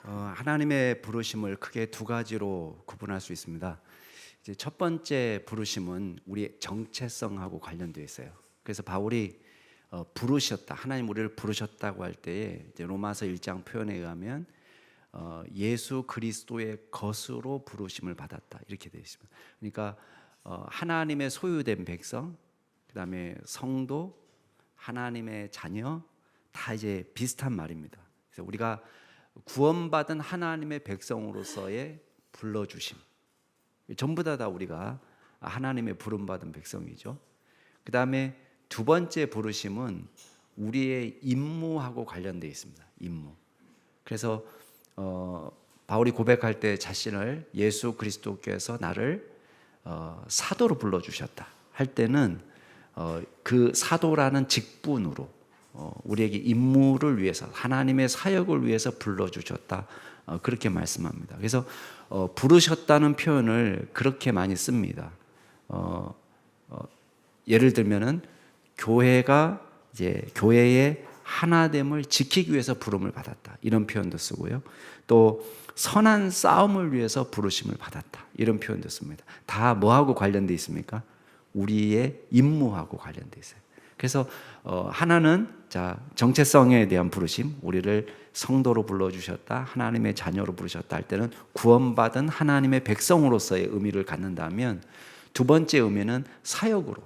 하나님의 부르심을 크게 두 가지로 구분할 수 있습니다. 이제 첫 번째 부르심은 우리의 정체성하고 관련되어 있어요. 그래서 바울이 부르셨다, 하나님 우리를 부르셨다고 할 때에 이제 로마서 1장 표현에 의하면 예수 그리스도의 것으로 부르심을 받았다 이렇게 되어 있습니다. 그러니까 하나님의 소유된 백성, 그다음에 성도, 하나님의 자녀 다 이제 비슷한 말입니다. 그래서 우리가 구원받은 하나님의 백성으로서의 불러주심, 전부 다 우리가 하나님의 부름받은 백성이죠. 그 다음에 두 번째 부르심은 우리의 임무하고 관련되어 있습니다. 임무. 그래서 바울이 고백할 때 자신을 예수 그리스도께서 나를 사도로 불러주셨다 할 때는 그 사도라는 직분으로 우리에게 임무를 위해서, 하나님의 사역을 위해서 불러주셨다, 그렇게 말씀합니다. 그래서 부르셨다는 표현을 그렇게 많이 씁니다. 예를 들면은 교회가 이제 교회의 하나됨을 지키기 위해서 부름을 받았다, 이런 표현도 쓰고요. 또 선한 싸움을 위해서 부르심을 받았다, 이런 표현도 씁니다. 다 뭐하고 관련돼 있습니까? 우리의 임무하고 관련돼 있어요. 그래서 하나는 정체성에 대한 부르심, 우리를 성도로 불러주셨다, 하나님의 자녀로 부르셨다 할 때는 구원받은 하나님의 백성으로서의 의미를 갖는다면, 두 번째 의미는 사역으로,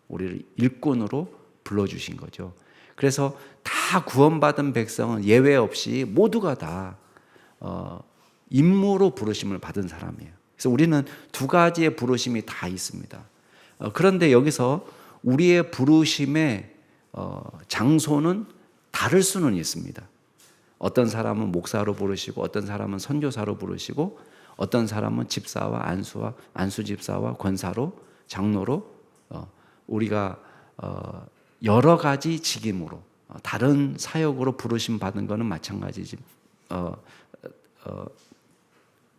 우리를 일꾼으로 불러주신 거죠. 그래서 다 구원받은 백성은 예외 없이 모두가 다 임무로 부르심을 받은 사람이에요. 그래서 우리는 두 가지의 부르심이 다 있습니다. 그런데 여기서 우리의 부르심의 장소는 다를 수는 있습니다. 어떤 사람은 목사로 부르시고, 어떤 사람은 선교사로 부르시고, 어떤 사람은 집사와 안수 집사와 권사로, 장로로, 우리가 여러 가지 직임으로, 다른 사역으로 부르심 받은 것은 마찬가지지,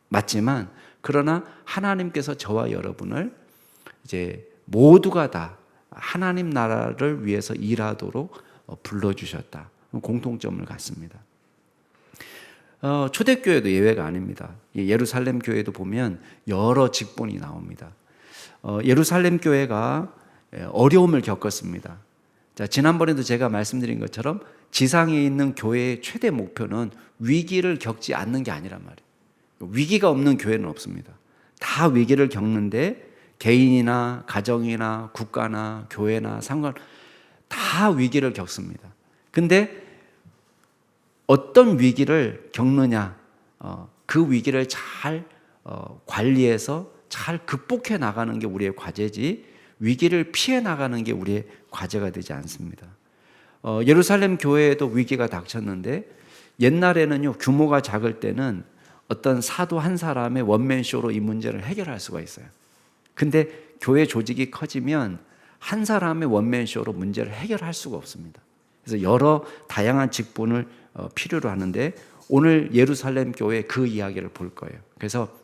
맞지만, 그러나 하나님께서 저와 여러분을 이제 모두가 다 하나님 나라를 위해서 일하도록 불러주셨다, 공통점을 갖습니다. 초대교회도 예외가 아닙니다. 예루살렘 교회도 보면 여러 직분이 나옵니다. 예루살렘 교회가 어려움을 겪었습니다. 지난번에도 제가 말씀드린 것처럼 지상에 있는 교회의 최대 목표는 위기를 겪지 않는 게 아니란 말이에요. 위기가 없는 교회는 없습니다. 다 위기를 겪는데, 개인이나 가정이나 국가나 교회나 다 위기를 겪습니다. 근데 어떤 위기를 겪느냐, 그 위기를 잘 관리해서 잘 극복해 나가는 게 우리의 과제지, 위기를 피해 나가는 게 우리의 과제가 되지 않습니다. 예루살렘 교회에도 위기가 닥쳤는데, 옛날에는요, 규모가 작을 때는 어떤 사도 한 사람의 원맨쇼로 이 문제를 해결할 수가 있어요. 근데 교회 조직이 커지면 한 사람의 원맨쇼로 문제를 해결할 수가 없습니다. 그래서 여러 다양한 직분을 필요로 하는데, 오늘 예루살렘 교회 그 이야기를 볼 거예요. 그래서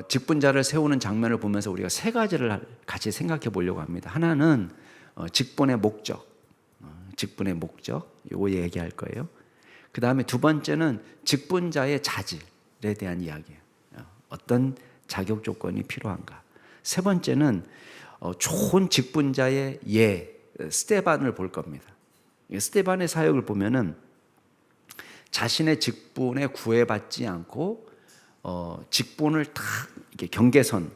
직분자를 세우는 장면을 보면서 우리가 세 가지를 같이 생각해 보려고 합니다. 하나는 직분의 목적, 이거 얘기할 거예요. 그 다음에 두 번째는 직분자의 자질에 대한 이야기예요. 어떤 자격 조건이 필요한가. 세 번째는 좋은 직분자의 스데반을 볼 겁니다. 스데반의 사역을 보면은 자신의 직분에 구애받지 않고 직분을 다 이렇게 경계선,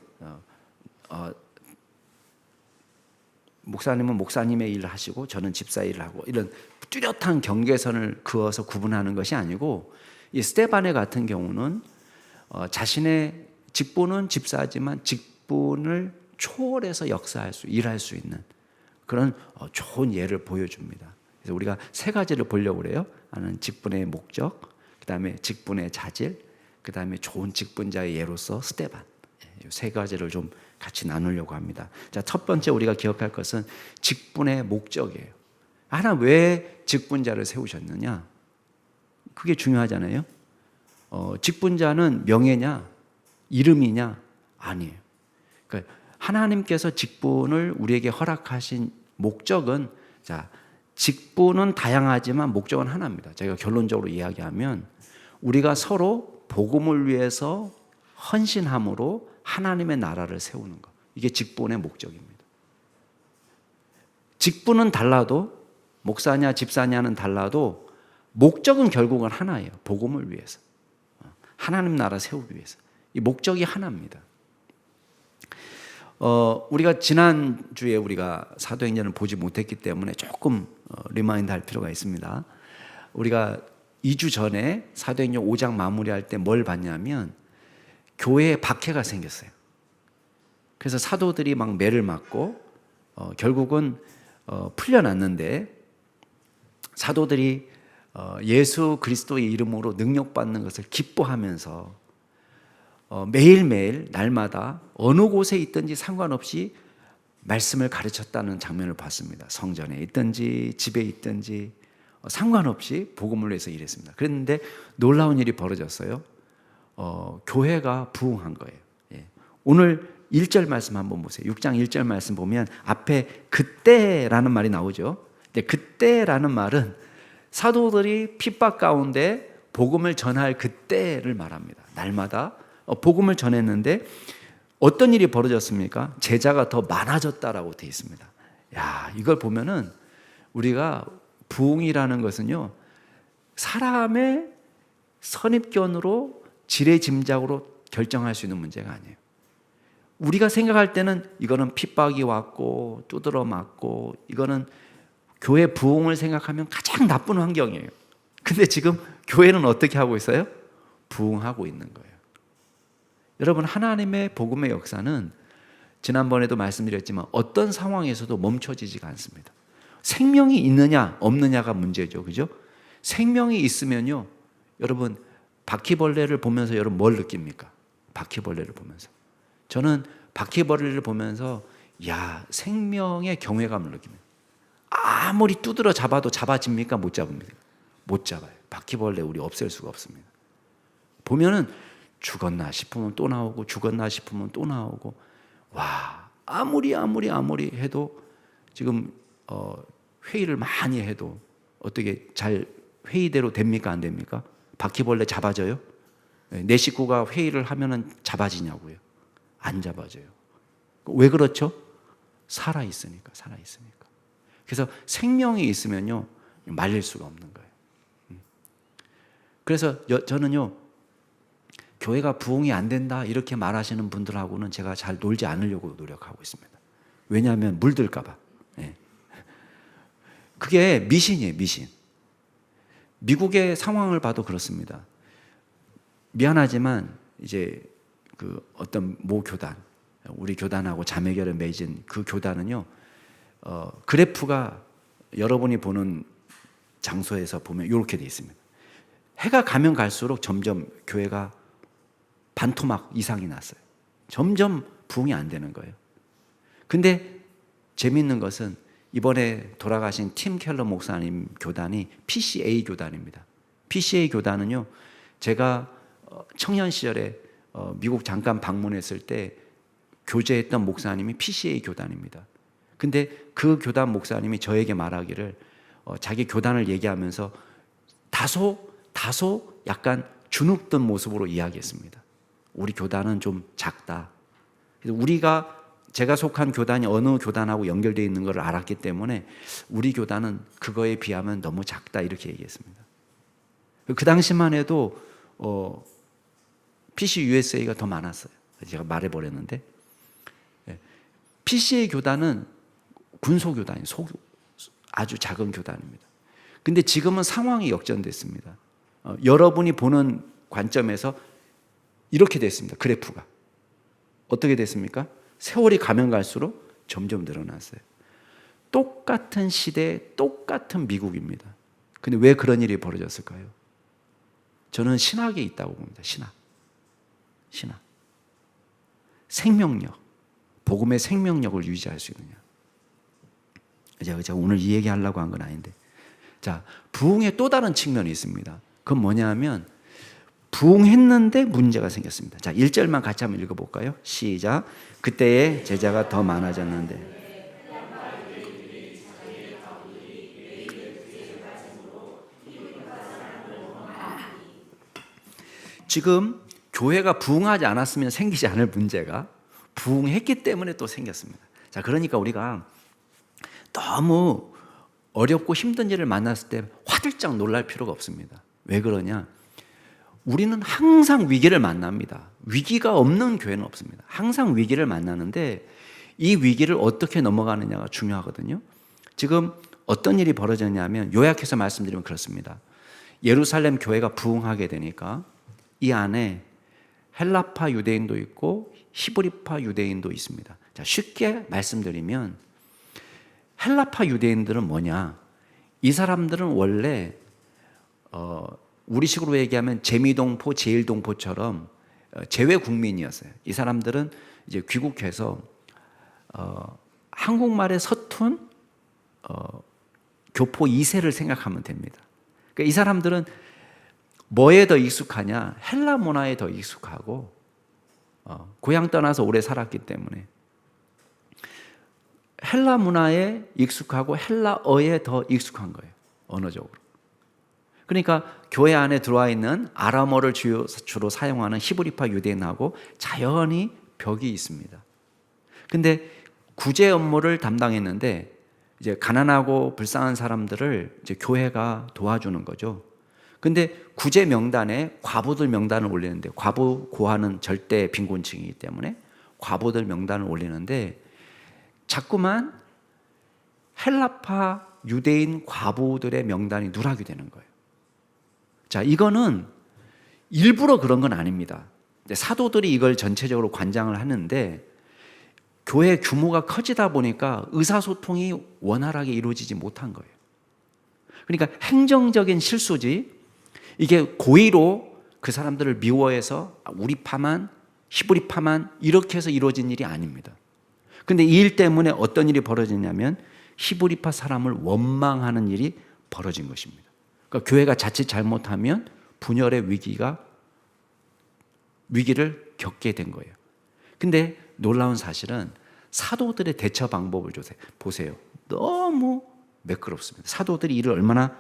목사님은 목사님의 일을 하시고 저는 집사 일을 하고, 이런 뚜렷한 경계선을 그어서 구분하는 것이 아니고, 이 스데반의 같은 경우는 자신의 직분은 집사지만 직분을 초월해서 일할 수 있는 그런 좋은 예를 보여줍니다. 그래서 우리가 세 가지를 보려고 그래요. 하나는 직분의 목적, 그 다음에 직분의 자질, 그 다음에 좋은 직분자의 예로서 스데반. 이 세 가지를 좀 같이 나누려고 합니다. 자, 첫 번째 우리가 기억할 것은 직분의 목적이에요. 하나님 왜 직분자를 세우셨느냐? 그게 중요하잖아요. 직분자는 명예냐, 이름이냐? 아니에요. 그러니까 하나님께서 직분을 우리에게 허락하신 목적은, 직분은 다양하지만 목적은 하나입니다. 제가 결론적으로 이야기하면 우리가 서로 복음을 위해서 헌신함으로 하나님의 나라를 세우는 것. 이게 직분의 목적입니다. 직분은 달라도 목사냐 집사냐는 달라도 목적은 결국은 하나예요. 복음을 위해서. 하나님 나라 세우기 위해서. 이 목적이 하나입니다. 우리가 지난주에 우리가 사도행전을 보지 못했기 때문에 조금 리마인드 할 필요가 있습니다. 우리가 2주 전에 사도행전 5장 마무리할 때 뭘 봤냐면 교회에 박해가 생겼어요. 그래서 사도들이 막 매를 맞고 결국은 풀려났는데 사도들이 예수 그리스도의 이름으로 능력받는 것을 기뻐하면서 매일매일 날마다 어느 곳에 있든지 상관없이 말씀을 가르쳤다는 장면을 봤습니다. 성전에 있든지 집에 있든지 상관없이 복음을 위해서 일했습니다. 그랬는데 놀라운 일이 벌어졌어요. 교회가 부흥한 거예요. 예. 오늘 1절 말씀 한번 보세요. 6장 1절 말씀 보면 앞에 그때라는 말이 나오죠. 근데 그때라는 말은 사도들이 핍박 가운데 복음을 전할 그때를 말합니다. 날마다 복음을 전했는데 어떤 일이 벌어졌습니까? 제자가 더 많아졌다라고 되어 있습니다. 야, 이걸 보면은 우리가 부흥이라는 것은요, 사람의 선입견으로 지레짐작으로 결정할 수 있는 문제가 아니에요. 우리가 생각할 때는 이거는 핍박이 왔고 두드러 맞고 이거는 교회 부흥을 생각하면 가장 나쁜 환경이에요. 근데 지금 교회는 어떻게 하고 있어요? 부흥하고 있는 거예요. 여러분, 하나님의 복음의 역사는 지난번에도 말씀드렸지만 어떤 상황에서도 멈춰지지가 않습니다. 생명이 있느냐 없느냐가 문제죠. 그죠? 생명이 있으면요, 여러분, 바퀴벌레를 보면서 여러분 뭘 느낍니까? 바퀴벌레를 보면서. 저는 바퀴벌레를 보면서 생명의 경외감을 느낍니다. 아무리 두드러 잡아도 잡아집니까? 못 잡습니까? 못 잡아요. 바퀴벌레 우리 없앨 수가 없습니다. 보면은 죽었나 싶으면 또 나오고 죽었나 싶으면 또 나오고, 아무리 해도 지금 회의를 많이 해도 어떻게 잘 회의대로 됩니까? 안 됩니까? 바퀴벌레 잡아져요? 내 식구가 회의를 하면은 잡아지냐고요? 안 잡아져요. 왜 그렇죠? 살아있으니까. 그래서 생명이 있으면요, 말릴 수가 없는 거예요. 그래서 저는요, 교회가 부흥이 안 된다 이렇게 말하시는 분들하고는 제가 잘 놀지 않으려고 노력하고 있습니다. 왜냐하면 물들까 봐. 그게 미신이에요, 미신. 미국의 상황을 봐도 그렇습니다. 미안하지만 이제 그 어떤 모 교단, 우리 교단하고 자매결을 맺은 그 교단은요, 그래프가 여러분이 보는 장소에서 보면 이렇게 돼 있습니다. 해가 가면 갈수록 점점 교회가 반토막 이상이 났어요. 점점 부흥이 안 되는 거예요. 근데 재미있는 것은 이번에 돌아가신 팀 켈러 목사님 교단이 PCA 교단입니다. PCA 교단은요, 제가 청년 시절에 미국 잠깐 방문했을 때 교제했던 목사님이 PCA 교단입니다. 근데 그 교단 목사님이 저에게 말하기를 자기 교단을 얘기하면서 다소 약간 주눅든 모습으로 이야기했습니다. 우리 교단은 좀 작다. 그래서 제가 속한 교단이 어느 교단하고 연결되어 있는 걸 알았기 때문에 우리 교단은 그거에 비하면 너무 작다 이렇게 얘기했습니다. 그 당시만 해도 PCUSA가 더 많았어요. 제가 말해버렸는데, PCA 교단은 군소교단이에요. 아주 작은 교단입니다. 근데 지금은 상황이 역전됐습니다. 여러분이 보는 관점에서 이렇게 됐습니다. 그래프가 어떻게 됐습니까? 세월이 가면 갈수록 점점 늘어났어요. 똑같은 시대, 똑같은 미국입니다. 근데 왜 그런 일이 벌어졌을까요? 저는 신학에 있다고 봅니다. 신학. 생명력, 복음의 생명력을 유지할 수 있느냐. 제가 오늘 이 얘기 하려고 한 건 아닌데, 자, 부흥의 또 다른 측면이 있습니다. 그건 뭐냐 하면 부흥했는데 문제가 생겼습니다. 자, 1절만 같이 한번 읽어볼까요? 시작. 그때에 제자가 더 많아졌는데. 지금 교회가 부흥하지 않았으면 생기지 않을 문제가 부흥했기 때문에 또 생겼습니다. 자, 그러니까 우리가 너무 어렵고 힘든 일을 만났을 때 화들짝 놀랄 필요가 없습니다. 왜 그러냐? 우리는 항상 위기를 만납니다. 위기가 없는 교회는 없습니다. 항상 위기를 만나는데 이 위기를 어떻게 넘어가느냐가 중요하거든요. 지금 어떤 일이 벌어졌냐면 요약해서 말씀드리면 그렇습니다. 예루살렘 교회가 부흥하게 되니까 이 안에 헬라파 유대인도 있고 히브리파 유대인도 있습니다. 자, 쉽게 말씀드리면 헬라파 유대인들은 뭐냐? 이 사람들은 원래 우리식으로 얘기하면 재미동포, 제일동포처럼 재외 국민이었어요. 이 사람들은 이제 귀국해서 한국말에 서툰 교포 2세를 생각하면 됩니다. 그러니까 이 사람들은 뭐에 더 익숙하냐? 헬라 문화에 더 익숙하고 고향 떠나서 오래 살았기 때문에 헬라 문화에 익숙하고 헬라어에 더 익숙한 거예요. 언어적으로. 그러니까 교회 안에 들어와 있는 아람어를 주로 사용하는 히브리파 유대인하고 자연히 벽이 있습니다. 근데 구제 업무를 담당했는데 이제 가난하고 불쌍한 사람들을 이제 교회가 도와주는 거죠. 근데 구제 명단에 과부들 명단을 올리는데 과부 고아는 절대 빈곤층이기 때문에 과부들 명단을 올리는데 자꾸만 헬라파 유대인 과부들의 명단이 누락이 되는 거예요. 자, 이거는 일부러 그런 건 아닙니다. 사도들이 이걸 전체적으로 관장을 하는데 교회 규모가 커지다 보니까 의사소통이 원활하게 이루어지지 못한 거예요. 그러니까 행정적인 실수지 이게 고의로 그 사람들을 미워해서 우리 파만 히브리 파만 이렇게 해서 이루어진 일이 아닙니다. 근데 이 일 때문에 어떤 일이 벌어지냐면 히브리파 사람을 원망하는 일이 벌어진 것입니다. 그러니까 교회가 자칫 잘못하면 분열의 위기를 겪게 된 거예요. 근데 놀라운 사실은 사도들의 대처 방법을 보세요. 너무 매끄럽습니다. 사도들이 이를 얼마나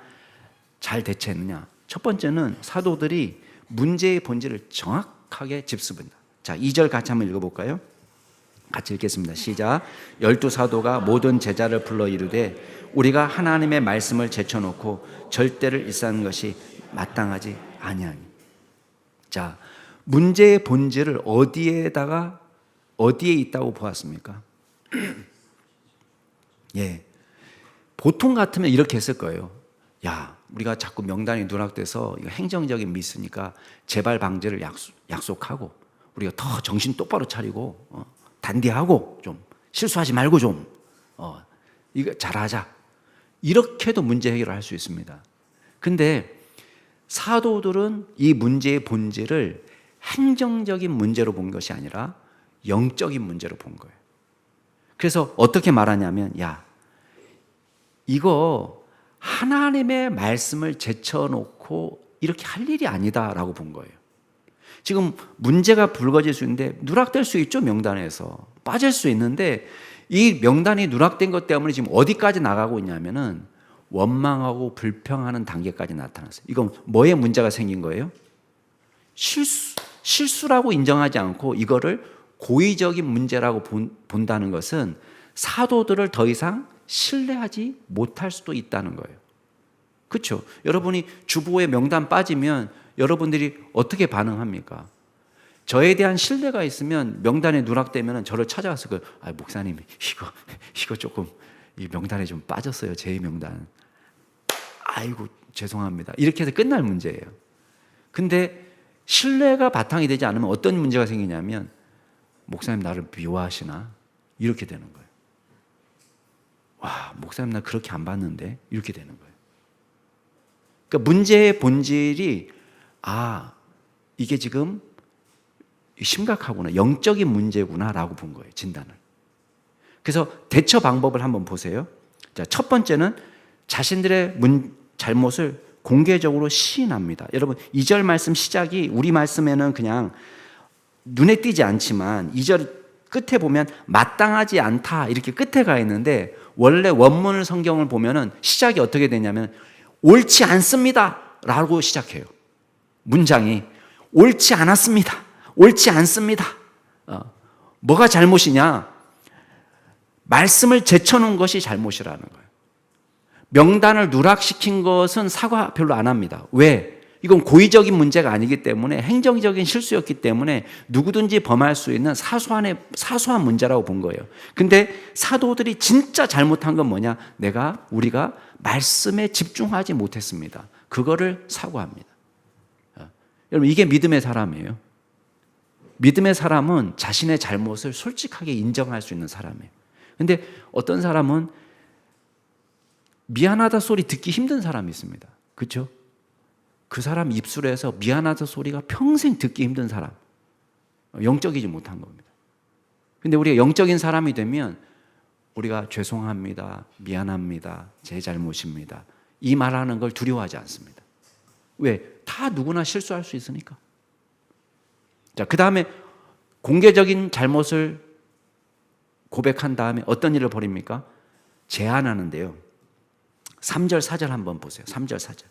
잘 대처했느냐. 첫 번째는 사도들이 문제의 본질을 정확하게 짚습니다. 자, 2절 같이 한번 읽어볼까요? 같이 읽겠습니다. 시작. 12사도가 모든 제자를 불러 이르되 우리가 하나님의 말씀을 제쳐놓고 절대를 일삼는 것이 마땅하지 아니하니. 자, 문제의 본질을 어디에 있다고 보았습니까? 예, 보통 같으면 이렇게 했을 거예요. 야, 우리가 자꾸 명단이 누락돼서 이거 행정적인 미스니까 재발 방지를 약속하고 우리가 더 정신 똑바로 차리고 단디하고 좀 실수하지 말고 좀 이거 잘하자. 이렇게도 문제 해결을 할 수 있습니다. 근데 사도들은 이 문제의 본질을 행정적인 문제로 본 것이 아니라 영적인 문제로 본 거예요. 그래서 어떻게 말하냐면 야, 이거 하나님의 말씀을 제쳐놓고 이렇게 할 일이 아니다라고 본 거예요. 지금 문제가 불거질 수 있는데 누락될 수 있죠. 명단에서 빠질 수 있는데 이 명단이 누락된 것 때문에 지금 어디까지 나가고 있냐면은 원망하고 불평하는 단계까지 나타났어요. 이건 뭐에 문제가 생긴 거예요? 실수라고 인정하지 않고 이거를 고의적인 문제라고 본다는 것은 사도들을 더 이상 신뢰하지 못할 수도 있다는 거예요. 그렇죠? 여러분이 주보에 명단 빠지면 여러분들이 어떻게 반응합니까? 저에 대한 신뢰가 있으면 명단에 누락되면 저를 찾아와서 목사님 이거 조금 이 명단에 좀 빠졌어요. 제 명단. 아이고 죄송합니다. 이렇게 해서 끝날 문제예요. 근데 신뢰가 바탕이 되지 않으면 어떤 문제가 생기냐면 목사님 나를 미워하시나? 이렇게 되는 거예요. 와, 목사님 나 그렇게 안 봤는데? 이렇게 되는 거예요. 그러니까 문제의 본질이 이게 지금 심각하구나. 영적인 문제구나라고 본 거예요. 진단을. 그래서 대처 방법을 한번 보세요. 자, 첫 번째는 자신들의 잘못을 공개적으로 시인합니다. 여러분 2절 말씀 시작이 우리 말씀에는 그냥 눈에 띄지 않지만 2절 끝에 보면 마땅하지 않다 이렇게 끝에 가 있는데 원래 원문을 성경을 보면은 시작이 어떻게 되냐면 옳지 않습니다 라고 시작해요. 문장이 옳지 않았습니다. 옳지 않습니다. 뭐가 잘못이냐? 말씀을 제쳐놓은 것이 잘못이라는 거예요. 명단을 누락시킨 것은 사과 별로 안 합니다. 왜? 이건 고의적인 문제가 아니기 때문에, 행정적인 실수였기 때문에 누구든지 범할 수 있는 사소한 문제라고 본 거예요. 근데 사도들이 진짜 잘못한 건 뭐냐? 우리가 말씀에 집중하지 못했습니다. 그거를 사과합니다. 여러분, 이게 믿음의 사람이에요. 믿음의 사람은 자신의 잘못을 솔직하게 인정할 수 있는 사람이에요. 근데 어떤 사람은 미안하다 소리 듣기 힘든 사람이 있습니다. 그렇죠? 그 사람 입술에서 미안하다 소리가 평생 듣기 힘든 사람, 영적이지 못한 겁니다. 근데 우리가 영적인 사람이 되면 우리가 죄송합니다, 미안합니다, 제 잘못입니다, 이 말하는 걸 두려워하지 않습니다. 왜? 다 누구나 실수할 수 있으니까. 자, 그 다음에 공개적인 잘못을 고백한 다음에 어떤 일을 벌입니까? 제안하는데요. 3절 4절 한번 보세요. 3절 4절.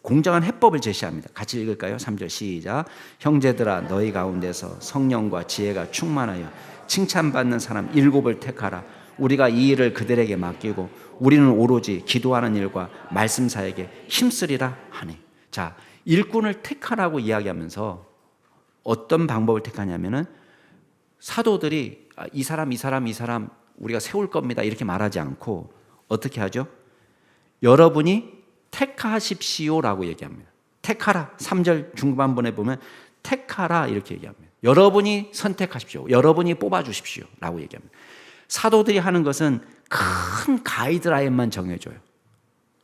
공정한 해법을 제시합니다. 같이 읽을까요? 3절 시작. 형제들아, 너희 가운데서 성령과 지혜가 충만하여 칭찬받는 사람 7을 택하라. 우리가 이 일을 그들에게 맡기고 우리는 오로지 기도하는 일과 말씀 사역에 힘쓰리라 하니. 자, 일꾼을 택하라고 이야기하면서 어떤 방법을 택하냐면은, 사도들이 이 사람 우리가 세울 겁니다 이렇게 말하지 않고 어떻게 하죠? 여러분이 택하십시오라고 얘기합니다. 택하라. 3절 중반부에 보면 택하라 이렇게 얘기합니다. 여러분이 선택하십시오. 여러분이 뽑아주십시오 라고 얘기합니다. 사도들이 하는 것은 큰 가이드라인만 정해줘요.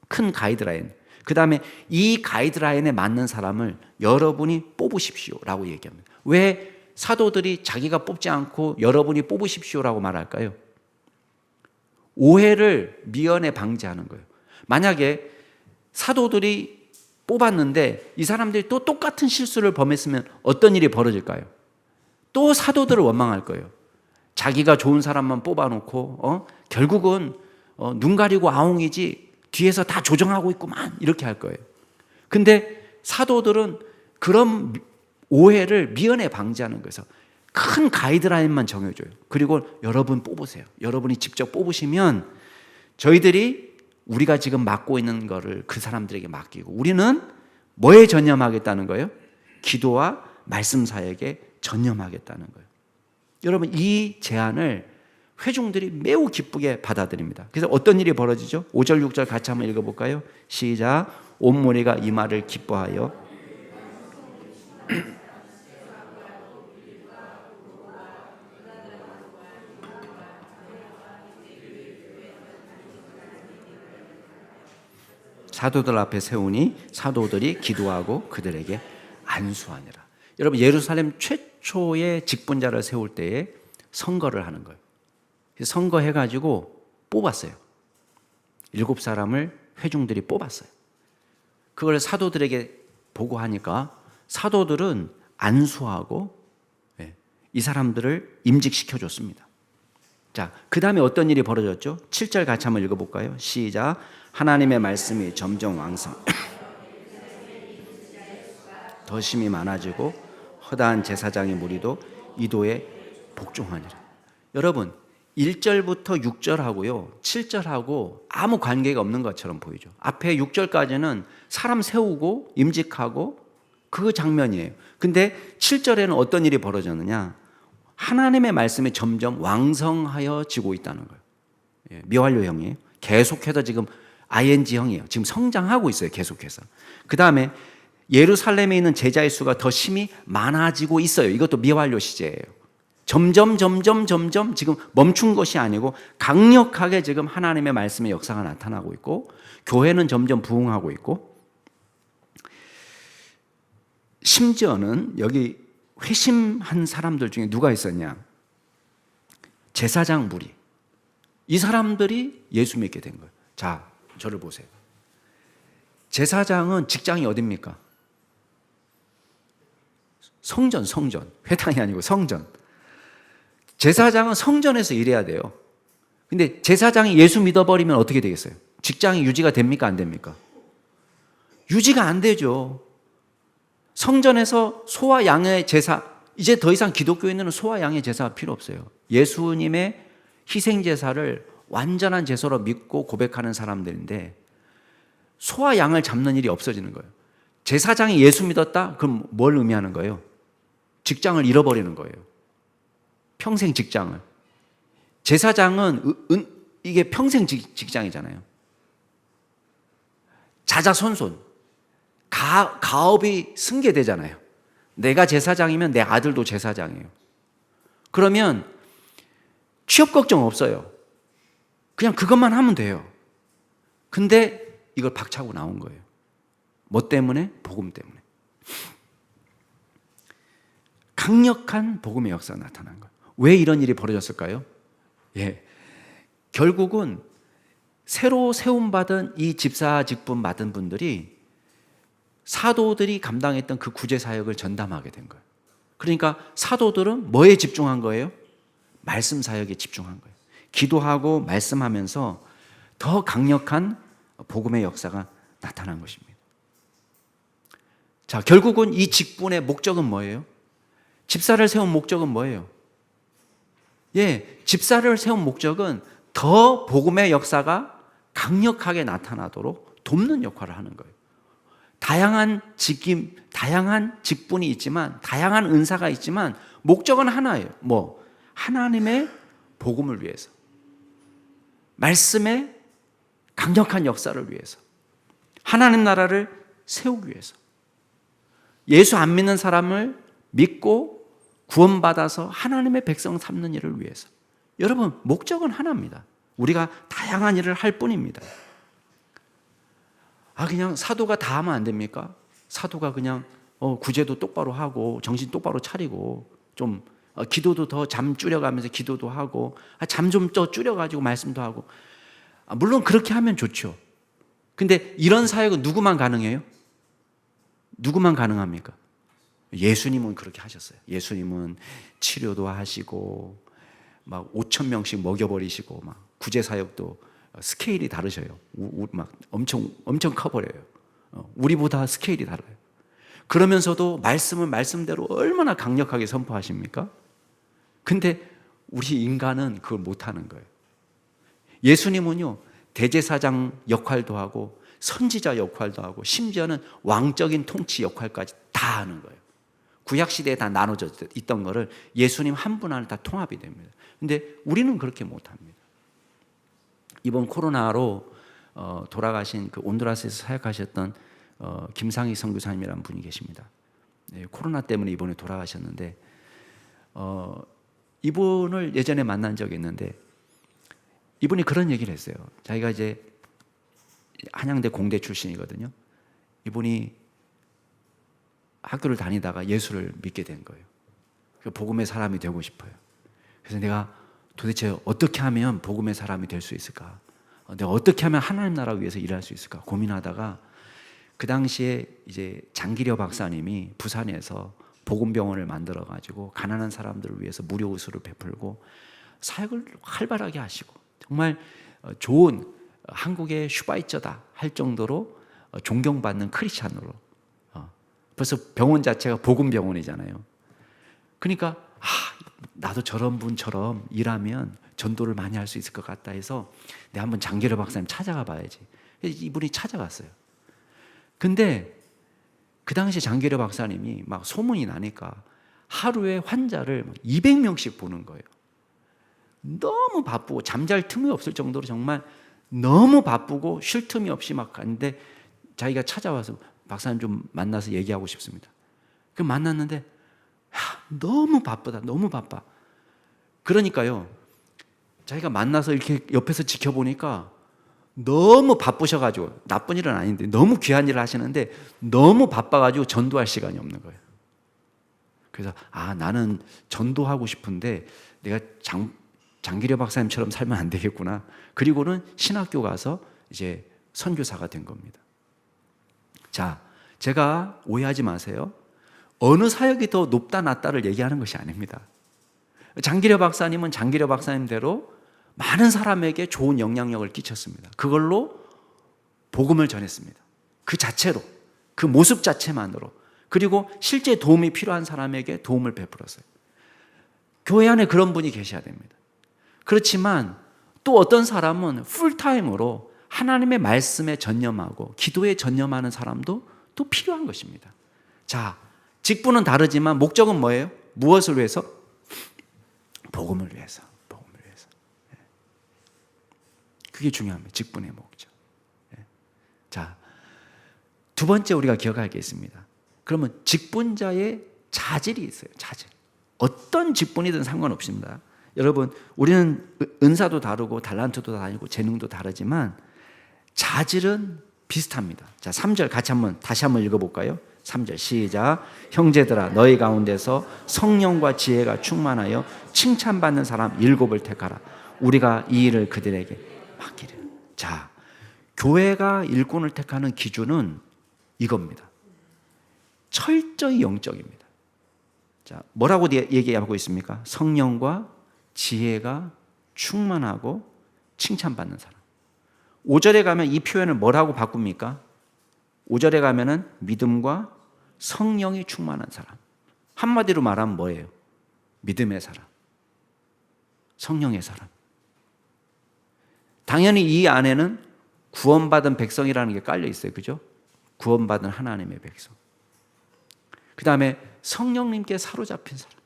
큰 가이드라인. 그 다음에 이 가이드라인에 맞는 사람을 여러분이 뽑으십시오 라고 얘기합니다. 왜 사도들이 자기가 뽑지 않고 여러분이 뽑으십시오라고 말할까요? 오해를 미연에 방지하는 거예요. 만약에 사도들이 뽑았는데 이 사람들이 또 똑같은 실수를 범했으면 어떤 일이 벌어질까요? 또 사도들을 원망할 거예요. 자기가 좋은 사람만 뽑아놓고 결국은 눈 가리고 아웅이지 뒤에서 다 조정하고 있구만 이렇게 할 거예요. 근데 사도들은 그런 오해를 미연에 방지하는 거에서 큰 가이드라인만 정해줘요. 그리고 여러분 뽑으세요. 여러분이 직접 뽑으시면 저희들이 우리가 지금 맡고 있는 거를 그 사람들에게 맡기고 우리는 뭐에 전념하겠다는 거예요? 기도와 말씀 사역에 전념하겠다는 거예요. 여러분, 이 제안을 회중들이 매우 기쁘게 받아들입니다. 그래서 어떤 일이 벌어지죠? 5절 6절 같이 한번 읽어볼까요? 시작. 온 무리가 이 말을 기뻐하여 사도들 앞에 세우니 사도들이 기도하고 그들에게 안수하니라. 여러분, 예루살렘 최초의 직분자를 세울 때에 선거를 하는 거예요. 선거해가지고 뽑았어요. 7사람을 회중들이 뽑았어요. 그걸 사도들에게 보고하니까 사도들은 안수하고 이 사람들을 임직시켜줬습니다. 자, 그 다음에 어떤 일이 벌어졌죠? 7절 같이 한번 읽어볼까요? 시작. 하나님의 말씀이 점점 왕성 더 심히 많아지고 허다한 제사장의 무리도 이도에 복종하니라. 여러분, 1절부터 6절하고요 7절하고 아무 관계가 없는 것처럼 보이죠. 앞에 6절까지는 사람 세우고 임직하고 그 장면이에요. 근데 7절에는 어떤 일이 벌어졌느냐? 하나님의 말씀이 점점 왕성하여지고 있다는 거예요. 미완료형이에요. 계속해서 지금 ing형이에요. 지금 성장하고 있어요. 계속해서. 그 다음에 예루살렘에 있는 제자의 수가 더 심히 많아지고 있어요. 이것도 미완료 시제예요. 점점 지금 멈춘 것이 아니고 강력하게 지금 하나님의 말씀의 역사가 나타나고 있고 교회는 점점 부흥하고 있고, 심지어는 여기 회심한 사람들 중에 누가 있었냐? 제사장 무리. 이 사람들이 예수 믿게 된 거예요. 자, 저를 보세요. 제사장은 직장이 어딥니까? 성전. 회당이 아니고 성전. 제사장은 성전에서 일해야 돼요. 근데 제사장이 예수 믿어버리면 어떻게 되겠어요? 직장이 유지가 됩니까? 안 됩니까? 유지가 안 되죠. 성전에서 소와 양의 제사, 이제 더 이상 기독교인들은 소와 양의 제사가 필요 없어요. 예수님의 희생 제사를 완전한 제사로 믿고 고백하는 사람들인데 소와 양을 잡는 일이 없어지는 거예요. 제사장이 예수 믿었다? 그럼 뭘 의미하는 거예요? 직장을 잃어버리는 거예요. 평생 직장을. 제사장은 이게 평생 직장이잖아요. 자자손손. 가업이 승계되잖아요. 내가 제사장이면 내 아들도 제사장이에요. 그러면 취업 걱정 없어요. 그냥 그것만 하면 돼요. 근데 이걸 박차고 나온 거예요. 뭐 때문에? 복음 때문에. 강력한 복음의 역사가 나타난 거예요. 왜 이런 일이 벌어졌을까요? 예, 결국은 새로 세움받은 이 집사 직분 맡은 분들이 사도들이 감당했던 그 구제 사역을 전담하게 된 거예요. 그러니까 사도들은 뭐에 집중한 거예요? 말씀 사역에 집중한 거예요. 기도하고 말씀하면서 더 강력한 복음의 역사가 나타난 것입니다. 자, 결국은 이 직분의 목적은 뭐예요? 집사를 세운 목적은 뭐예요? 예, 집사를 세운 목적은 더 복음의 역사가 강력하게 나타나도록 돕는 역할을 하는 거예요. 다양한 직임, 다양한 직분이 있지만, 다양한 은사가 있지만 목적은 하나예요. 뭐? 하나님의 복음을 위해서, 말씀의 강력한 역사를 위해서, 하나님 나라를 세우기 위해서, 예수 안 믿는 사람을 믿고 구원받아서 하나님의 백성 삼는 일을 위해서. 여러분, 목적은 하나입니다. 우리가 다양한 일을 할 뿐입니다. 그냥 사도가 다 하면 안 됩니까? 사도가 그냥 구제도 똑바로 하고 정신 똑바로 차리고 좀 기도도 더 잠 줄여가면서 기도도 하고 잠 좀 더 줄여가지고 말씀도 하고, 물론 그렇게 하면 좋죠. 근데 이런 사역은 누구만 가능해요? 누구만 가능합니까? 예수님은 그렇게 하셨어요. 예수님은 치료도 하시고 막 5,000명씩 먹여버리시고 막 구제 사역도 스케일이 다르셔요. 막 엄청 커버려요. 우리보다 스케일이 달라요. 그러면서도 말씀을 말씀대로 얼마나 강력하게 선포하십니까? 근데 우리 인간은 그걸 못하는 거예요. 예수님은요, 대제사장 역할도 하고 선지자 역할도 하고 심지어는 왕적인 통치 역할까지 다 하는 거예요. 구약시대에 다 나눠져 있던 거를 예수님 한 분 안에 다 통합이 됩니다. 근데 우리는 그렇게 못합니다. 이번 코로나로 돌아가신 그 온두라스에서 사역하셨던 김상희 선교사님이라는 분이 계십니다. 네, 코로나 때문에 이번에 돌아가셨는데 이분을 예전에 만난 적이 있는데 이분이 그런 얘기를 했어요. 자기가 이제 한양대 공대 출신이거든요. 이분이 학교를 다니다가 예수를 믿게 된 거예요. 복음의 사람이 되고 싶어요. 그래서 내가 도대체 어떻게 하면 복음의 사람이 될 수 있을까? 내가 어떻게 하면 하나님 나라 위해서 일할 수 있을까? 고민하다가 그 당시에 이제 장기려 박사님이 부산에서 복음병원을 만들어 가지고 가난한 사람들을 위해서 무료 의술을 베풀고 사역을 활발하게 하시고 정말 좋은 한국의 슈바이처다 할 정도로 존경받는 크리스찬으로, 벌써 병원 자체가 복음병원이잖아요. 그러니까 나도 저런 분처럼 일하면 전도를 많이 할 수 있을 것 같다 해서 내가 한번 장기려 박사님 찾아가 봐야지. 이분이 찾아갔어요. 근데 그 당시 장기려 박사님이 막 소문이 나니까 하루에 환자를 200명씩 보는 거예요. 너무 바쁘고 잠잘 틈이 없을 정도로 정말 너무 바쁘고 쉴 틈이 없이 막 갔는데 자기가 찾아와서 박사님 좀 만나서 얘기하고 싶습니다. 그 만났는데 너무 바쁘다, 너무 바빠. 그러니까요, 자기가 만나서 이렇게 옆에서 지켜보니까 너무 바쁘셔가지고, 나쁜 일은 아닌데 너무 귀한 일을 하시는데 너무 바빠가지고 전도할 시간이 없는 거예요. 그래서 나는 전도하고 싶은데 내가 장기려 박사님처럼 살면 안 되겠구나. 그리고는 신학교 가서 이제 선교사가 된 겁니다. 자, 제가 오해하지 마세요. 어느 사역이 더 높다 낮다를 얘기하는 것이 아닙니다. 장기려 박사님은 장기려 박사님대로 많은 사람에게 좋은 영향력을 끼쳤습니다. 그걸로 복음을 전했습니다. 그 자체로, 그 모습 자체만으로. 그리고 실제 도움이 필요한 사람에게 도움을 베풀었어요. 교회 안에 그런 분이 계셔야 됩니다. 그렇지만 또 어떤 사람은 풀타임으로 하나님의 말씀에 전념하고 기도에 전념하는 사람도 또 필요한 것입니다. 자, 직분은 다르지만 목적은 뭐예요? 무엇을 위해서? 복음을 위해서. 복음을 위해서. 그게 중요합니다. 직분의 목적. 자, 두 번째 우리가 기억할 게 있습니다. 그러면 직분자의 자질이 있어요. 자질. 어떤 직분이든 상관없습니다. 여러분, 우리는 은사도 다르고 달란트도 다르고 재능도 다르지만 자질은 비슷합니다. 자, 3절 다시 한번 읽어볼까요? 3절 시작. 형제들아 너희 가운데서 성령과 지혜가 충만하여 칭찬받는 사람 7을 택하라. 우리가 이 일을 그들에게 맡기려. 자, 교회가 일꾼을 택하는 기준은 이겁니다. 철저히 영적입니다. 자, 뭐라고 얘기하고 있습니까? 성령과 지혜가 충만하고 칭찬받는 사람. 5절에 가면 이 표현을 뭐라고 바꿉니까? 5절에 가면은 믿음과 성령이 충만한 사람. 한마디로 말하면 뭐예요? 믿음의 사람, 성령의 사람. 당연히 이 안에는 구원받은 백성이라는 게 깔려 있어요. 그죠? 구원받은 하나님의 백성. 그 다음에 성령님께 사로잡힌 사람.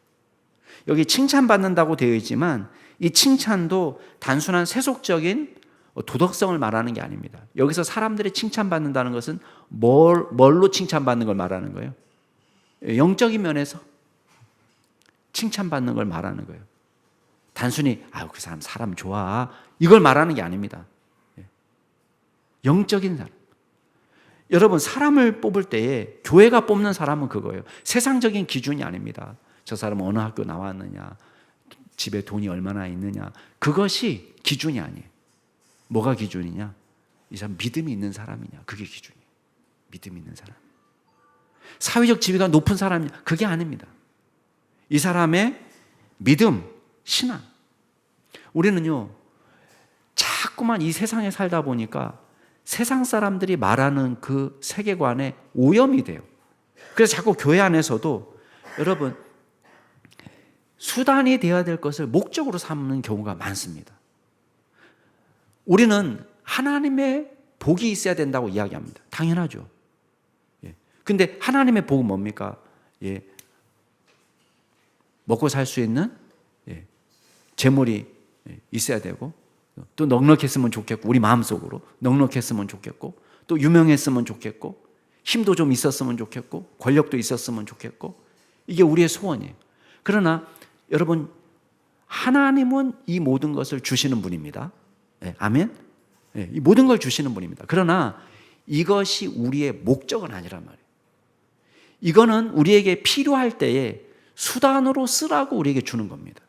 여기 칭찬받는다고 되어 있지만 이 칭찬도 단순한 세속적인 도덕성을 말하는 게 아닙니다. 여기서 사람들이 칭찬받는다는 것은 뭘로 칭찬받는 걸 말하는 거예요? 영적인 면에서 칭찬받는 걸 말하는 거예요. 단순히 그 사람 좋아 이걸 말하는 게 아닙니다. 영적인 사람. 여러분, 사람을 뽑을 때에 교회가 뽑는 사람은 그거예요. 세상적인 기준이 아닙니다. 저 사람은 어느 학교 나왔느냐, 집에 돈이 얼마나 있느냐, 그것이 기준이 아니에요. 뭐가 기준이냐? 이 사람 믿음이 있는 사람이냐, 그게 기준이에요. 믿음이 있는 사람. 사회적 지위가 높은 사람이냐, 그게 아닙니다. 이 사람의 믿음, 신앙. 우리는요, 자꾸만 이 세상에 살다 보니까 세상 사람들이 말하는 그 세계관에 오염이 돼요. 그래서 자꾸 교회 안에서도 여러분, 수단이 되어야 될 것을 목적으로 삼는 경우가 많습니다. 우리는 하나님의 복이 있어야 된다고 이야기합니다. 당연하죠. 근데 하나님의 복은 뭡니까? 먹고 살 수 있는 재물이 있어야 되고, 또 넉넉했으면 좋겠고, 우리 마음속으로 넉넉했으면 좋겠고, 또 유명했으면 좋겠고, 힘도 좀 있었으면 좋겠고, 권력도 있었으면 좋겠고, 이게 우리의 소원이에요. 그러나 여러분, 하나님은 이 모든 것을 주시는 분입니다. 아멘? 이 모든 걸 주시는 분입니다. 그러나 이것이 우리의 목적은 아니란 말이에요. 이거는 우리에게 필요할 때에 수단으로 쓰라고 우리에게 주는 겁니다.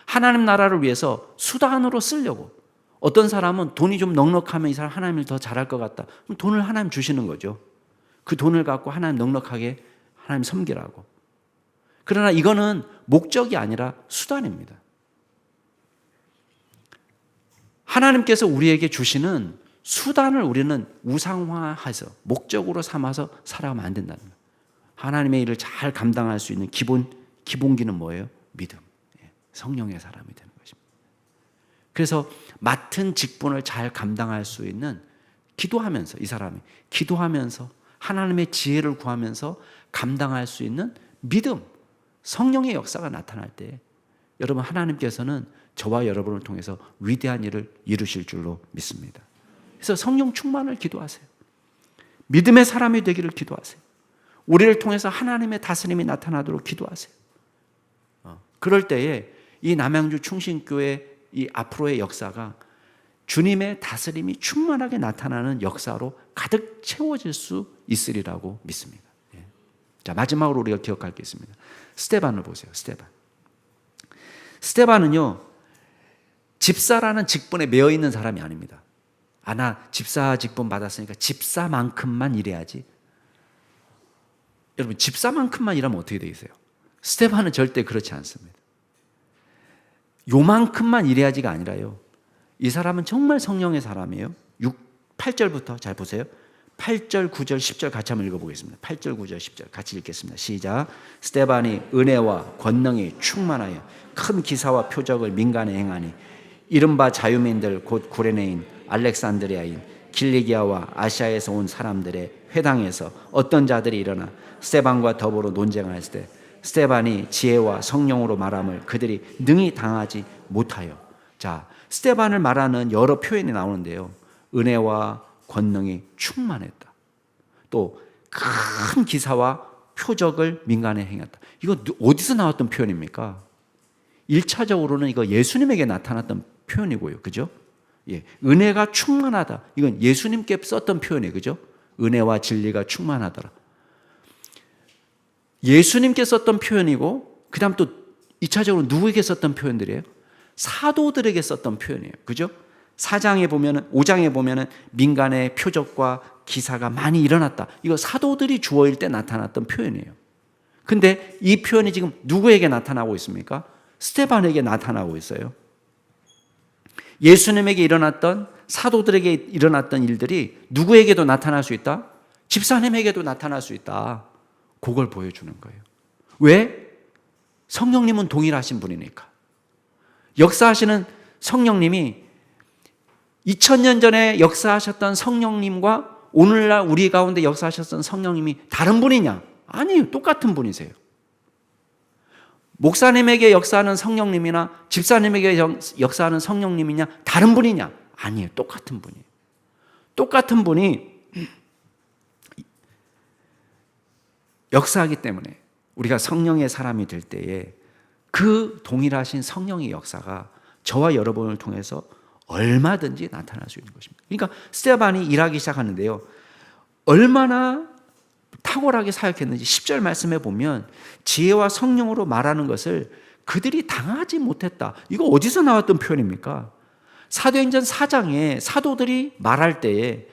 하나님 나라를 위해서 수단으로 쓰려고. 어떤 사람은 돈이 좀 넉넉하면 이 사람 하나님을 더 잘할 것 같다. 그럼 돈을 하나님 주시는 거죠. 그 돈을 갖고 하나님 넉넉하게 하나님 섬기라고. 그러나 이거는 목적이 아니라 수단입니다. 하나님께서 우리에게 주시는 수단을 우리는 우상화해서 목적으로 삼아서 살아가면 안 된다는 거예요. 하나님의 일을 잘 감당할 수 있는 기본기는 뭐예요? 믿음. 성령의 사람이 되는 것입니다. 그래서 맡은 직분을 잘 감당할 수 있는, 기도하면서, 이 사람이 기도하면서 하나님의 지혜를 구하면서 감당할 수 있는 믿음, 성령의 역사가 나타날 때 여러분, 하나님께서는 저와 여러분을 통해서 위대한 일을 이루실 줄로 믿습니다. 그래서 성령 충만을 기도하세요. 믿음의 사람이 되기를 기도하세요. 우리를 통해서 하나님의 다스림이 나타나도록 기도하세요. 그럴 때에 이 남양주 충신교회 이 앞으로의 역사가 주님의 다스림이 충만하게 나타나는 역사로 가득 채워질 수 있으리라고 믿습니다. 자, 마지막으로 우리가 기억할 게 있습니다. 스데반을 보세요. 스데반은요, 집사라는 직분에 매여 있는 사람이 아닙니다. 나 집사 직분 받았으니까 집사만큼만 일해야지. 여러분, 집사만큼만 일하면 어떻게 되겠어요? 스데반은 절대 그렇지 않습니다. 요만큼만 일해야지가 아니라요, 이 사람은 정말 성령의 사람이에요. 8절부터 잘 보세요. 8절, 9절, 10절 같이 한번 읽어보겠습니다. 8절, 9절, 10절 같이 읽겠습니다. 시작. 스데반이 은혜와 권능이 충만하여 큰 기사와 표적을 민간에 행하니 이른바 자유민들 곧 구레네인 알렉산드리아인 길리기아와 아시아에서 온 사람들의 회당에서 어떤 자들이 일어나 스데반과 더불어 논쟁하였을 때 스데반이 지혜와 성령으로 말함을 그들이 능히 당하지 못하여. 자, 스데반을 말하는 여러 표현이 나오는데요. 은혜와 권능이 충만했다. 또 큰 기사와 표적을 민간에 행했다. 이거 어디서 나왔던 표현입니까? 1차적으로는 이거 예수님에게 나타났던 표현이고요. 그죠? 예. 은혜가 충만하다. 이건 예수님께 썼던 표현이에요. 그죠? 은혜와 진리가 충만하더라. 예수님께 썼던 표현이고, 그 다음 또 2차적으로 누구에게 썼던 표현들이에요? 사도들에게 썼던 표현이에요. 그죠? 5장에 보면은 민간의 표적과 기사가 많이 일어났다. 이거 사도들이 주어일 때 나타났던 표현이에요. 근데 이 표현이 지금 누구에게 나타나고 있습니까? 스데반에게 나타나고 있어요. 예수님에게 일어났던, 사도들에게 일어났던 일들이 누구에게도 나타날 수 있다? 집사님에게도 나타날 수 있다. 그걸 보여주는 거예요. 왜? 성령님은 동일하신 분이니까. 역사하시는 성령님이 2000년 전에 역사하셨던 성령님과 오늘날 우리 가운데 역사하셨던 성령님이 다른 분이냐? 아니에요. 똑같은 분이세요. 목사님에게 역사하는 성령님이나 집사님에게 역사하는 성령님이냐? 다른 분이냐? 아니에요. 똑같은 분이에요. 똑같은 분이 역사하기 때문에 우리가 성령의 사람이 될 때에 그 동일하신 성령의 역사가 저와 여러분을 통해서 얼마든지 나타날 수 있는 것입니다. 그러니까 스데반이 일하기 시작하는데요. 얼마나 탁월하게 사역했는지 10절 말씀에 보면 지혜와 성령으로 말하는 것을 그들이 당하지 못했다. 이거 어디서 나왔던 표현입니까? 사도행전 4장에 사도들이 말할 때에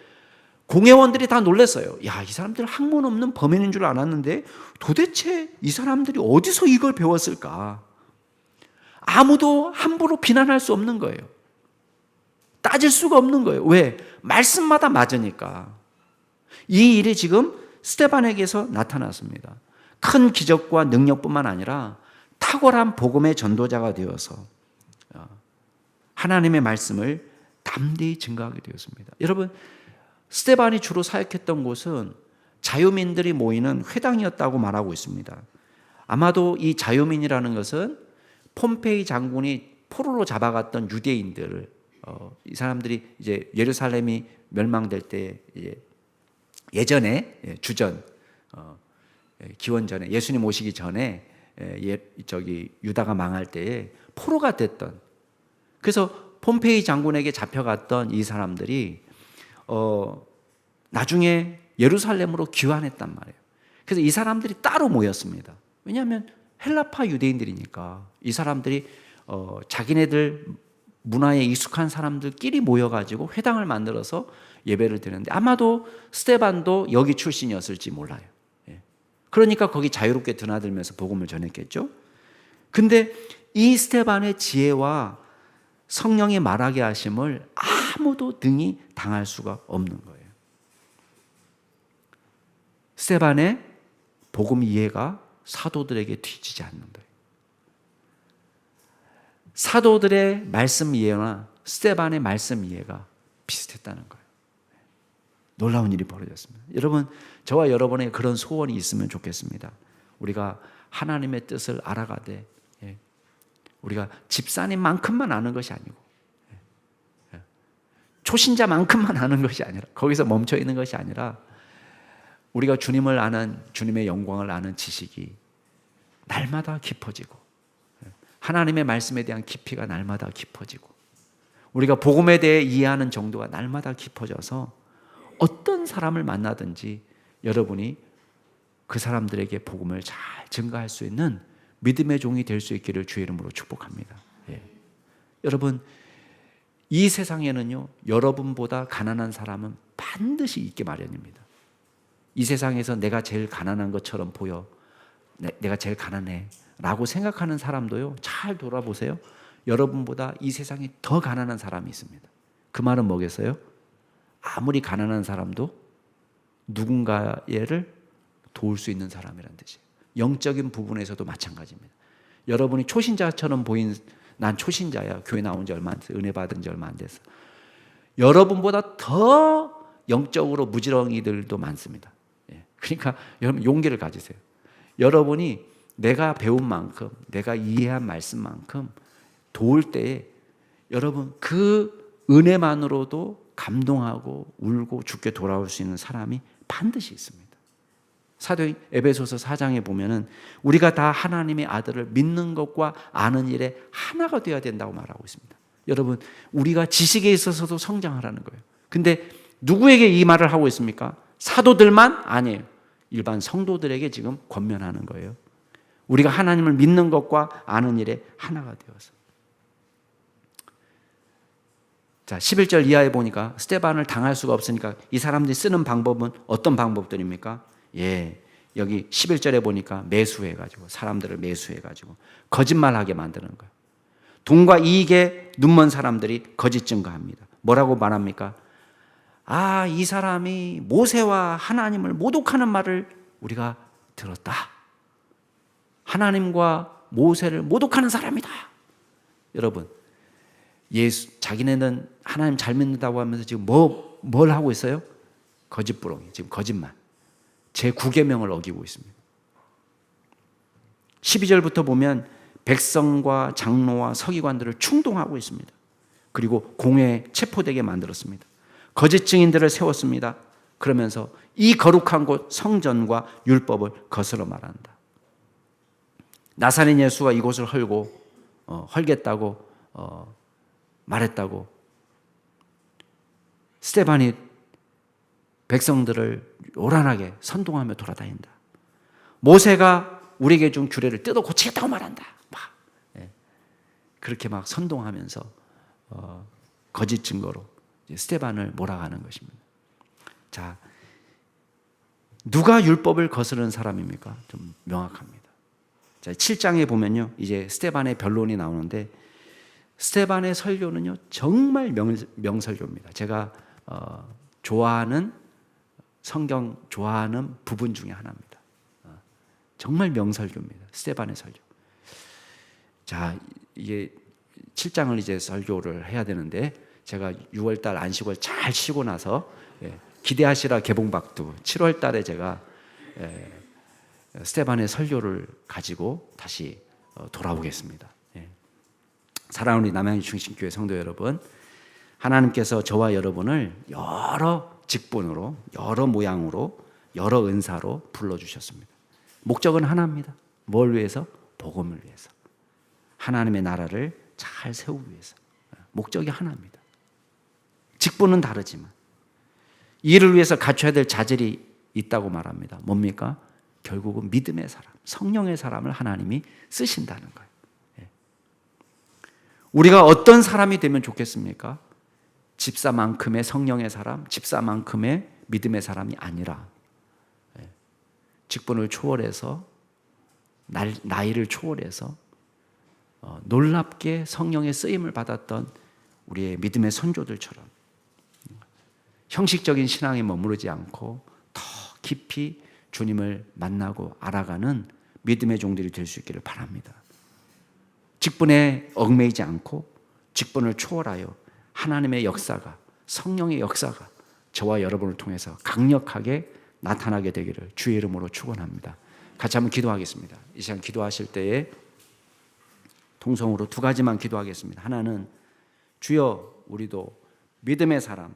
공회원들이 다 놀랐어요. 야, 이 사람들 학문 없는 범인인 줄 알았는데 도대체 이 사람들이 어디서 이걸 배웠을까? 아무도 함부로 비난할 수 없는 거예요. 따질 수가 없는 거예요. 왜? 말씀마다 맞으니까. 이 일이 지금 스데반에게서 나타났습니다. 큰 기적과 능력뿐만 아니라 탁월한 복음의 전도자가 되어서 하나님의 말씀을 담대히 증거하게 되었습니다. 여러분, 스데반이 주로 사역했던 곳은 자유민들이 모이는 회당이었다고 말하고 있습니다. 아마도 이 자유민이라는 것은 폼페이 장군이 포로로 잡아갔던 유대인들을 이 사람들이 이제 예루살렘이 멸망될 때 예전에 주전 기원전에 예수님 오시기 전에 유다가 망할 때에 포로가 됐던, 그래서 폼페이 장군에게 잡혀갔던 이 사람들이 나중에 예루살렘으로 귀환했단 말이에요. 그래서 이 사람들이 따로 모였습니다. 왜냐하면 헬라파 유대인들이니까 이 사람들이 자기네들 문화에 익숙한 사람들끼리 모여가지고 회당을 만들어서 예배를 드리는데 아마도 스데반도 여기 출신이었을지 몰라요. 그러니까 거기 자유롭게 드나들면서 복음을 전했겠죠. 근데 이 스데반의 지혜와 성령의 말하게 하심을 아무도 등이 당할 수가 없는 거예요. 스데반의 복음 이해가 사도들에게 뒤지지 않는 거예요. 사도들의 말씀 이해나 스데반의 말씀 이해가 비슷했다는 거예요. 놀라운 일이 벌어졌습니다. 여러분, 저와 여러분의 그런 소원이 있으면 좋겠습니다. 우리가 하나님의 뜻을 알아가되 우리가 집사님만큼만 아는 것이 아니고 초신자만큼만 아는 것이 아니라 거기서 멈춰 있는 것이 아니라 우리가 주님을 아는, 주님의 영광을 아는 지식이 날마다 깊어지고 하나님의 말씀에 대한 깊이가 날마다 깊어지고 우리가 복음에 대해 이해하는 정도가 날마다 깊어져서 어떤 사람을 만나든지 여러분이 그 사람들에게 복음을 잘 증거할 수 있는 믿음의 종이 될 수 있기를 주의 이름으로 축복합니다. 여러분, 이 세상에는요, 여러분보다 가난한 사람은 반드시 있기 마련입니다. 이 세상에서 내가 제일 가난한 것처럼 보여, 내가 제일 가난해 라고 생각하는 사람도요, 잘 돌아보세요. 여러분보다 이 세상에 더 가난한 사람이 있습니다. 그 말은 뭐겠어요? 아무리 가난한 사람도 누군가를 도울 수 있는 사람이라는 뜻이에요. 영적인 부분에서도 마찬가지입니다. 여러분이 초신자처럼 보인, 난 초신자야, 교회 나온 지 얼마 안 돼서, 은혜 받은 지 얼마 안 돼서, 여러분보다 더 영적으로 무지렁이들도 많습니다. 그러니까 여러분 용기를 가지세요. 여러분이 내가 배운 만큼, 내가 이해한 말씀만큼 도울 때에 여러분 그 은혜만으로도 감동하고 울고 죽게 돌아올 수 있는 사람이 반드시 있습니다. 사도행 에베소서 4장에 보면은 우리가 다 하나님의 아들을 믿는 것과 아는 일에 하나가 되어야 된다고 말하고 있습니다. 여러분, 우리가 지식에 있어서도 성장하라는 거예요. 근데 누구에게 이 말을 하고 있습니까? 사도들만? 아니에요. 일반 성도들에게 지금 권면하는 거예요. 우리가 하나님을 믿는 것과 아는 일에 하나가 되어서. 자, 11절 이하에 보니까 스데반을 당할 수가 없으니까 이 사람들이 쓰는 방법은 어떤 방법들입니까? 여기 11절에 보니까 매수해가지고, 사람들을 매수해가지고 거짓말하게 만드는 거예요. 돈과 이익에 눈먼 사람들이 거짓 증거합니다. 뭐라고 말합니까? 이 사람이 모세와 하나님을 모독하는 말을 우리가 들었다. 하나님과 모세를 모독하는 사람이다. 여러분, 자기네는 하나님 잘 믿는다고 하면서 지금 뭘 하고 있어요? 거짓부렁이, 지금 거짓말. 제9계명을 어기고 있습니다. 12절부터 보면 백성과 장로와 서기관들을 충동하고 있습니다. 그리고 공회에 체포되게 만들었습니다. 거짓 증인들을 세웠습니다. 그러면서 이 거룩한 곳 성전과 율법을 거스러 말한다. 나사렛 예수가 이곳을 헐겠다고 말했다고 스데반이 백성들을 요란하게 선동하며 돌아다닌다. 모세가 우리에게 준 규례를 뜯어 고치겠다고 말한다. 그렇게 막 선동하면서 거짓 증거로 스데반을 몰아가는 것입니다. 자, 누가 율법을 거스르는 사람입니까? 좀 명확합니다. 자, 7장에 보면요, 이제 스데반의 변론이 나오는데, 스데반의 설교는요 정말 명설교입니다. 제가 좋아하는 성경 좋아하는 부분 중에 하나입니다. 정말 명설교입니다. 스데반의 설교. 자, 이게 7장을 이제 설교를 해야 되는데, 제가 6월달 안식월 잘 쉬고 나서 기대하시라 개봉박두 7월달에 제가 스데반의 설교를 가지고 다시 돌아오겠습니다. 사랑하는 우리 남양주 중심교회 성도 여러분, 하나님께서 저와 여러분을 여러 직분으로, 여러 모양으로, 여러 은사로 불러주셨습니다. 목적은 하나입니다. 뭘 위해서? 복음을 위해서, 하나님의 나라를 잘 세우기 위해서. 목적이 하나입니다. 직분은 다르지만 이를 위해서 갖춰야 될 자질이 있다고 말합니다. 뭡니까? 결국은 믿음의 사람, 성령의 사람을 하나님이 쓰신다는 거예요. 우리가 어떤 사람이 되면 좋겠습니까? 집사만큼의 성령의 사람, 집사만큼의 믿음의 사람이 아니라 직분을 초월해서, 나이를 초월해서 놀랍게 성령의 쓰임을 받았던 우리의 믿음의 선조들처럼 형식적인 신앙에 머무르지 않고 더 깊이 주님을 만나고 알아가는 믿음의 종들이 될 수 있기를 바랍니다. 직분에 얽매이지 않고 직분을 초월하여 하나님의 역사가, 성령의 역사가 저와 여러분을 통해서 강력하게 나타나게 되기를 주의 이름으로 축원합니다. 같이 한번 기도하겠습니다. 이 시간 기도하실 때에 통성으로 두 가지만 기도하겠습니다. 하나는 주여 우리도 믿음의 사람,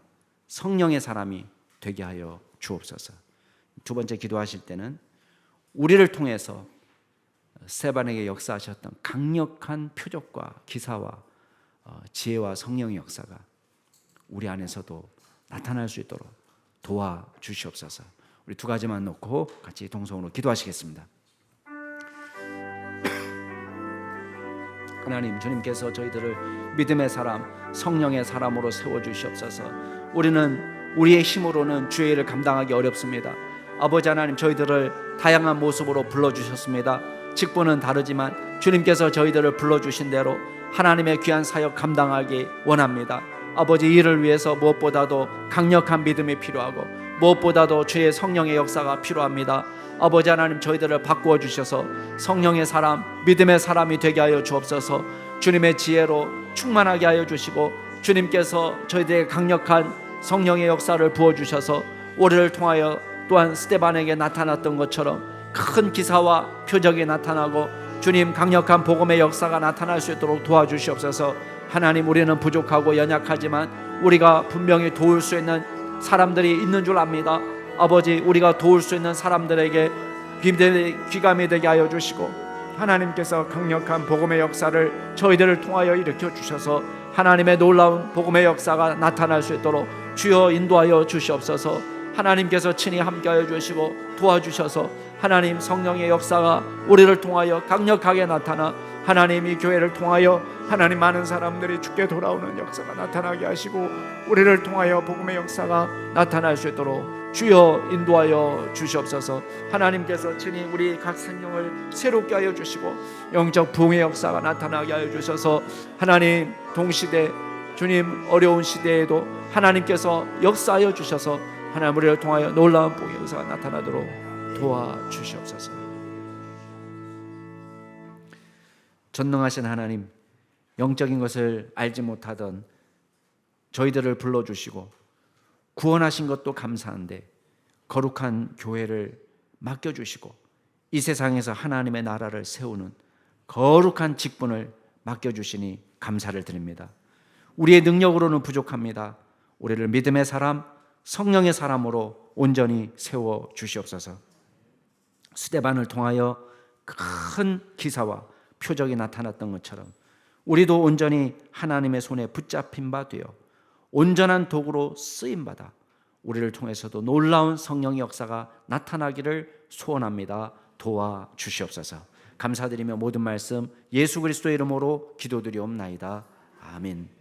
성령의 사람이 되게 하여 주옵소서. 두 번째 기도하실 때는 우리를 통해서 스데반에게 역사하셨던 강력한 표적과 기사와 지혜와 성령의 역사가 우리 안에서도 나타날 수 있도록 도와주시옵소서. 우리 두 가지만 놓고 같이 동성으로 기도하시겠습니다. 하나님, 주님께서 저희들을 믿음의 사람, 성령의 사람으로 세워주시옵소서. 우리는 우리의 힘으로는 주의 일을 감당하기 어렵습니다. 아버지 하나님, 저희들을 다양한 모습으로 불러주셨습니다. 직분은 다르지만 주님께서 저희들을 불러주신 대로 하나님의 귀한 사역 감당하기 원합니다. 아버지, 이를 위해서 무엇보다도 강력한 믿음이 필요하고 무엇보다도 주의 성령의 역사가 필요합니다. 아버지 하나님, 저희들을 바꾸어 주셔서 성령의 사람, 믿음의 사람이 되게 하여 주옵소서. 주님의 지혜로 충만하게 하여 주시고 주님께서 저희들에게 강력한 성령의 역사를 부어주셔서 우리를 통하여 또한 스데반에게 나타났던 것처럼 큰 기사와 표적이 나타나고 주님 강력한 복음의 역사가 나타날 수 있도록 도와주시옵소서. 하나님, 우리는 부족하고 연약하지만 우리가 분명히 도울 수 있는 사람들이 있는 줄 압니다. 아버지, 우리가 도울 수 있는 사람들에게 귀감이 되게 하여 주시고 하나님께서 강력한 복음의 역사를 저희들을 통하여 일으켜 주셔서 하나님의 놀라운 복음의 역사가 나타날 수 있도록 주여 인도하여 주시옵소서. 하나님께서 친히 함께하여 주시고 도와주셔서 하나님 성령의 역사가 우리를 통하여 강력하게 나타나 하나님 이 교회를 통하여 하나님 많은 사람들이 주께 돌아오는 역사가 나타나게 하시고 우리를 통하여 복음의 역사가 나타날 수 있도록 주여 인도하여 주시옵소서. 하나님께서 친히 우리 각 생명을 새롭게 하여 주시고 영적 부흥의 역사가 나타나게 하여 주셔서 하나님 동시대 주님 어려운 시대에도 하나님께서 역사하여 주셔서 하나님 우리를 통하여 놀라운 복음의 역사가 나타나도록 도와주시옵소서. 전능하신 하나님, 영적인 것을 알지 못하던 저희들을 불러주시고 구원하신 것도 감사한데 거룩한 교회를 맡겨주시고 이 세상에서 하나님의 나라를 세우는 거룩한 직분을 맡겨주시니 감사를 드립니다. 우리의 능력으로는 부족합니다. 우리를 믿음의 사람, 성령의 사람으로 온전히 세워 주시옵소서. 스데반을 통하여 큰 기사와 표적이 나타났던 것처럼 우리도 온전히 하나님의 손에 붙잡힌 바 되어 온전한 도구로 쓰임받아 우리를 통해서도 놀라운 성령의 역사가 나타나기를 소원합니다. 도와주시옵소서. 감사드리며 모든 말씀 예수 그리스도의 이름으로 기도드리옵나이다. 아멘.